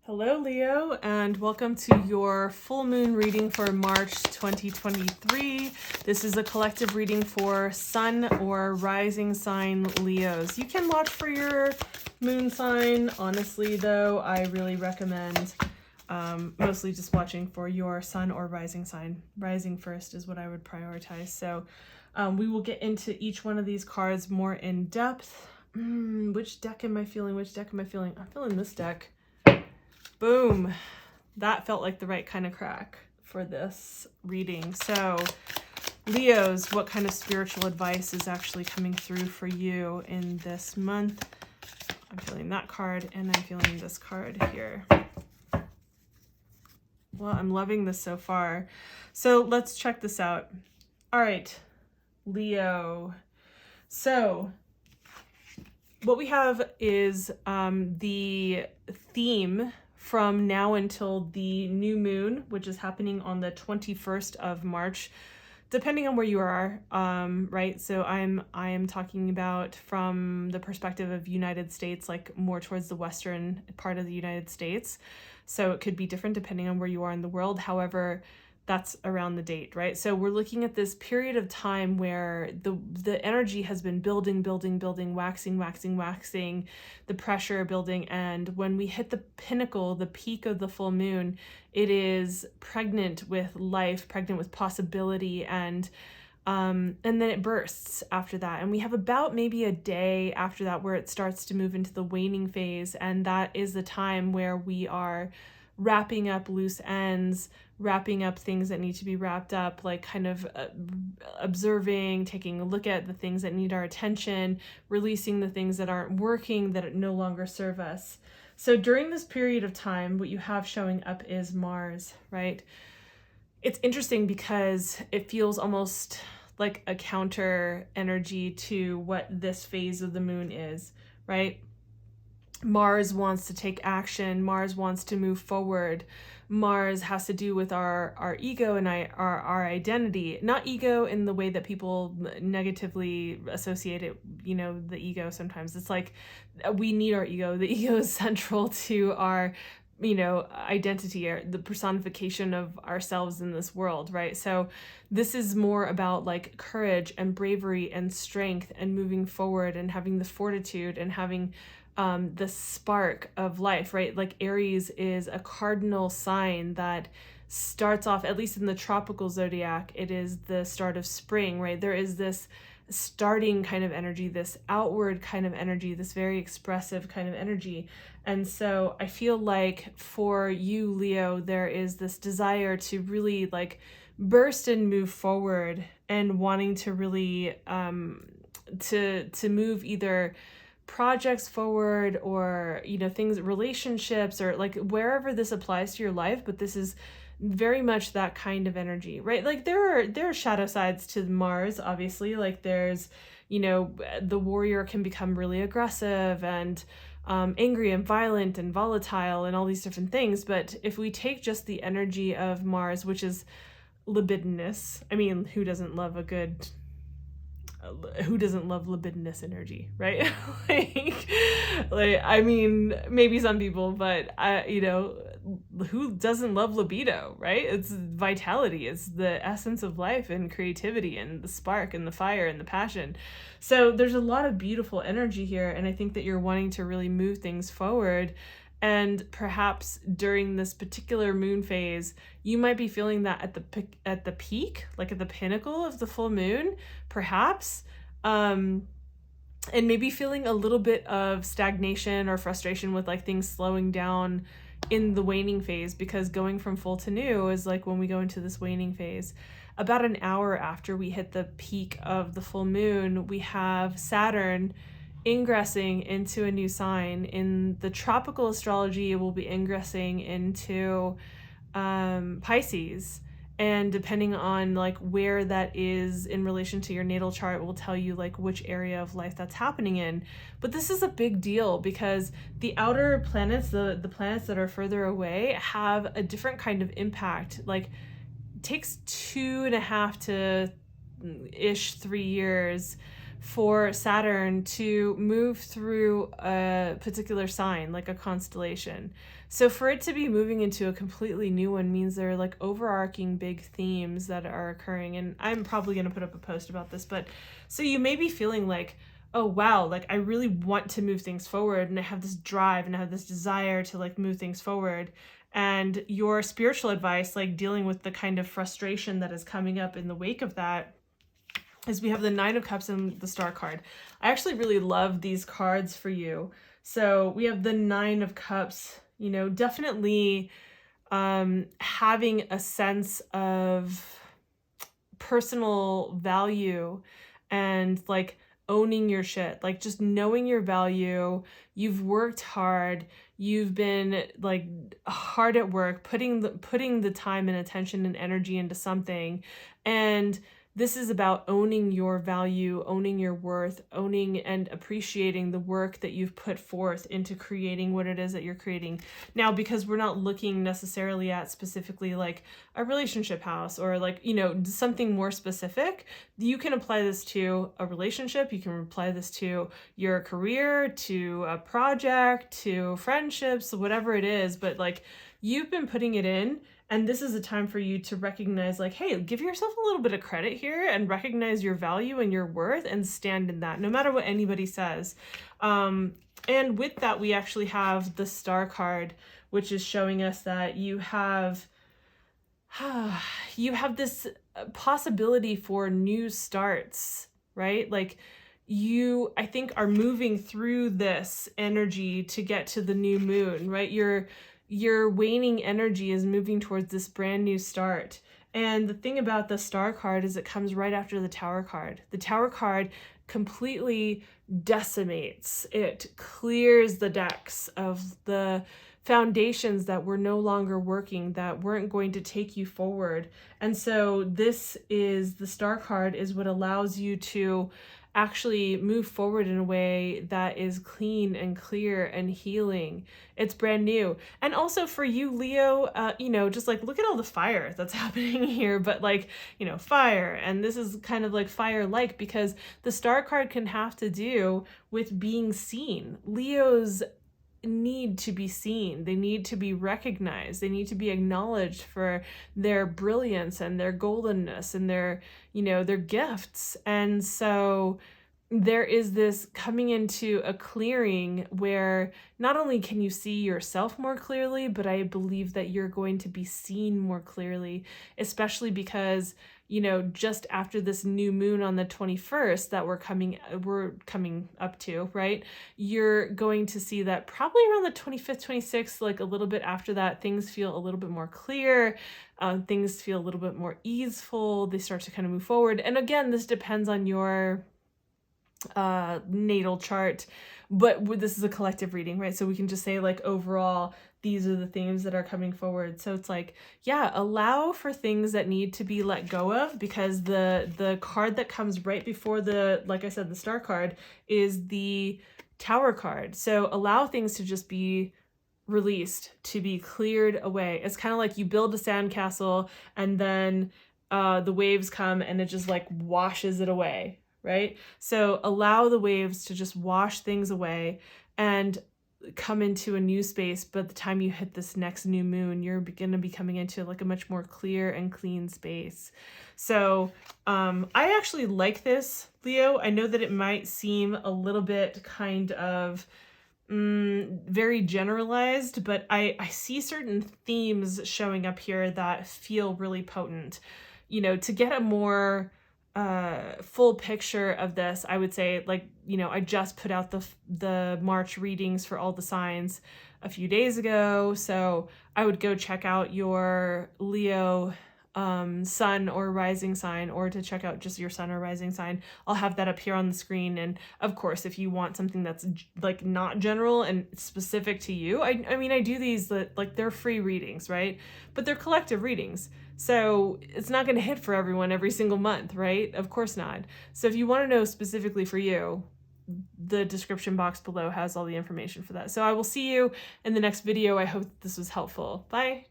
Hello, Leo, and welcome to your full moon reading for March 2023. This is a collective reading for sun or rising sign Leos. You can watch for your moon sign. Honestly, though, I really recommend mostly just watching for your sun or rising sign. Rising first is what I would prioritize. So we will get into each one of these cards more in depth. Which deck am I feeling? I'm feeling this deck. Boom. That felt like the right kind of crack for this reading. So, Leos, what kind of spiritual advice is actually coming through for you in this month? I'm feeling that card, and I'm feeling this card here. Well, I'm loving this so far. So, let's check this out. All right, Leo. So, what we have is the theme from now until the new moon, which is happening on the 21st of March, depending on where you are, right? So I am talking about from the perspective of United States, like more towards the western part of the United States. So it could be different depending on where you are in the world. However, that's around the date, right? So we're looking at this period of time where the energy has been building, waxing, the pressure building. And when we hit the pinnacle, the peak of the full moon, it is pregnant with life, pregnant with possibility, and then it bursts after that. And we have about maybe a day after that where it starts to move into the waning phase. And that is the time where we are wrapping up loose ends, wrapping up things that need to be wrapped up, like kind of observing, taking a look at the things that need our attention, releasing the things that aren't working, that no longer serve us. So during this period of time, what you have showing up is Mars, right? It's interesting because it feels almost like a counter energy to what this phase of the moon is, right? Mars wants to take action. Mars wants to move forward. Mars has to do with our ego and our identity. Not ego in the way that people negatively associate it, the ego sometimes. It's like we need our ego. The ego is central to our identity, or the personification of ourselves in this world, right? So this is more about like courage and bravery and strength and moving forward and having the fortitude and having the spark of life, right? Like Aries is a cardinal sign that starts off, at least in the tropical zodiac, it is the start of spring, right? There is this starting kind of energy, this outward kind of energy, this very expressive kind of energy. And so I feel like for you, Leo, there is this desire to really like burst and move forward and wanting to really to move either projects forward or things, relationships, or like wherever this applies to your life. But this is very much that kind of energy, right? Like there are shadow sides to Mars, obviously. Like there's the warrior can become really aggressive and angry and violent and volatile and all these different things. But if we take just the energy of Mars, which is libidinous, I mean, who doesn't love libidinous energy, right? like I mean, maybe some people, but who doesn't love libido, right? It's vitality, it's the essence of life and creativity and the spark and the fire and the passion. So there's a lot of beautiful energy here, and I think that you're wanting to really move things forward. And perhaps during this particular moon phase, you might be feeling that at the peak, like at the pinnacle of the full moon, perhaps, and maybe feeling a little bit of stagnation or frustration with like things slowing down in the waning phase, because going from full to new is like when we go into this waning phase. About an hour after we hit the peak of the full moon, we have Saturn ingressing into a new sign. In the tropical astrology, it will be ingressing into Pisces, and depending on like where that is in relation to your natal chart, will tell you like which area of life that's happening in. But this is a big deal because the outer planets, the planets that are further away, have a different kind of impact. Like it takes 2.5 to 3 years for Saturn to move through a particular sign, like a constellation. So for it to be moving into a completely new one means there are like overarching big themes that are occurring. And I'm probably going to put up a post about this, but so you may be feeling like, oh wow, like I really want to move things forward, and I have this drive and I have this desire to like move things forward. And your spiritual advice, like dealing with the kind of frustration that is coming up in the wake of that, is we have the Nine of Cups and the Star card. I actually really love these cards for you. So we have the Nine of Cups, you know, definitely having a sense of personal value and like owning your shit, like just knowing your value. You've worked hard. You've been like hard at work, putting the time and attention and energy into something. And this is about owning your value, owning your worth, owning and appreciating the work that you've put forth into creating what it is that you're creating. Now, because we're not looking necessarily at specifically like a relationship house or like, you know, something more specific, you can apply this to a relationship. You can apply this to your career, to a project, to friendships, whatever it is. But like, you've been putting it in. And this is a time for you to recognize like, hey, give yourself a little bit of credit here and recognize your value and your worth and stand in that no matter what anybody says. And with that, we actually have the Star card, which is showing us that you have this possibility for new starts, right? Like you, I think, are moving through this energy to get to the new moon, right? Your waning energy is moving towards this brand new start. And the thing about the Star card is it comes right after the Tower card. The Tower card completely decimates. It clears the decks of the foundations that were no longer working, that weren't going to take you forward. And so this is, the Star card is what allows you to actually move forward in a way that is clean and clear and healing. It's brand new. And also for you, Leo, you know, just like look at all the fire that's happening here, but like, you know, fire. And this is kind of like fire-like because the Star card can have to do with being seen. Leos need to be seen. They need to be recognized. They need to be acknowledged for their brilliance and their goldenness and their, you know, their gifts. And so there is this coming into a clearing where not only can you see yourself more clearly, but I believe that you're going to be seen more clearly, especially because, you know, just after this new moon on the 21st that we're coming up to, right? You're going to see that probably around the 25th, 26th, like a little bit after that, things feel a little bit more clear. Things feel a little bit more easeful. They start to kind of move forward. And again, this depends on your natal chart, but this is a collective reading, right? So we can just say like overall, these are the themes that are coming forward. So it's like, yeah, allow for things that need to be let go of, because the card that comes right before the, like I said, the Star card is the Tower card. So allow things to just be released, to be cleared away. It's kind of like you build a sandcastle and then the waves come and it just like washes it away, right? So allow the waves to just wash things away and come into a new space. But the time you hit this next new moon, you're going to be coming into like a much more clear and clean space. So I actually like this, Leo. I know that it might seem a little bit kind of very generalized, but I see certain themes showing up here that feel really potent. You know, to get a more full picture of this, I would say, like, you know, I just put out the March readings for all the signs a few days ago, so I would go check out your Leo sun or rising sign, or to check out just your sun or rising sign. I'll have that up here on the screen. And of course, if you want something that's like not general and specific to you, I mean, I do these like they're free readings, right? But they're collective readings. So it's not going to hit for everyone every single month, right? Of course not. So if you want to know specifically for you, the description box below has all the information for that. So I will see you in the next video. I hope this was helpful. Bye.